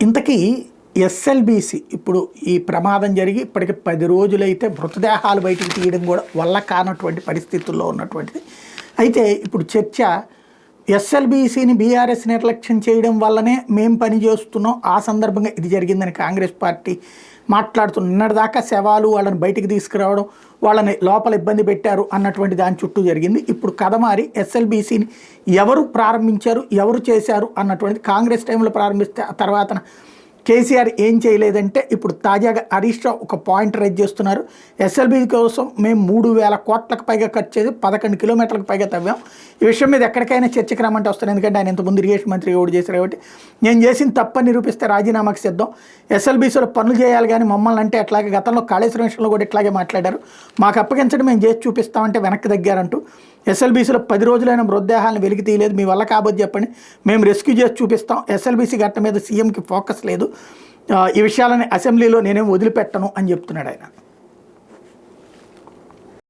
ఇంతకీ ఎస్ఎల్బీసీ ఇప్పుడు ఈ ప్రమాదం జరిగి ఇప్పటికి 10 రోజులైతే మృతదేహాలు బయటికి తీయడం కూడా వల్ల కానటువంటి పరిస్థితుల్లో ఉన్నటువంటిది. అయితే ఇప్పుడు చర్చ ఎస్ఎల్బీసీని బీఆర్ఎస్ నిర్లక్ష్యం చేయడం వల్లనే మేము పని చేస్తున్నాం, ఆ సందర్భంగా ఇది జరిగిందని కాంగ్రెస్ పార్టీ మాట్లాడుతున్న నిన్నటిదాకా శవాలు వాళ్ళని బయటికి తీసుకురావడం, వాళ్ళని లోపల ఇబ్బంది పెట్టారు అన్నటువంటి దాని చుట్టూ జరిగింది. ఇప్పుడు కథ మారి ఎస్ఎల్బీసీని ఎవరు ప్రారంభించారు, ఎవరు చేశారు అన్నటువంటిది కాంగ్రెస్ టైంలో ప్రారంభిస్తే ఆ తర్వాత కేసీఆర్ ఏం చేయలేదంటే ఇప్పుడు తాజాగా హరీష్ రావు ఒక పాయింట్ రైజ్ చేస్తున్నారు. ఎస్ఎల్బీ కోసం మేము 3,000 కోట్లకు పైగా ఖర్చు చేసి 11 కిలోమీటర్లకు పైగా తవ్వాం. ఈ విషయం మీద ఎక్కడికైనా చర్చకు రమ్మంటే వస్తాను, ఎందుకంటే ఆయన ఇంతకుముందు ఇరిగేషన్ మంత్రి ఓడి చేశారు కాబట్టి. నేను చేసిన తప్పని నిరూపిస్తే రాజీనామాకి సిద్ధం, ఎస్ఎల్బీసీలో పనులు చేయాలి కానీ మమ్మల్ని అంటే అట్లాగే గతంలో కాళేశ్వరం విషయంలో కూడా ఇట్లాగే మాట్లాడారు, మాకు అప్పగించడం మేము చేసి చూపిస్తామంటే వెనక్కి తగ్గారంటూ. ఎస్ఎల్బీసీలో 10 రోజులైన మృతదేహాలను వెలికి తీయలేదు, మీ వల్ల కాబోద్దు చెప్పండి, మేము రెస్క్యూ చేసి చూపిస్తాం, ఎస్ఎల్బీసీ ఘట్టం మీద సీఎంకి ఫోకస్ లేదు, ఈ విషయాలని అసెంబ్లీలో నేనేం వదిలిపెట్టను అని చెప్తున్నాడు ఆయన.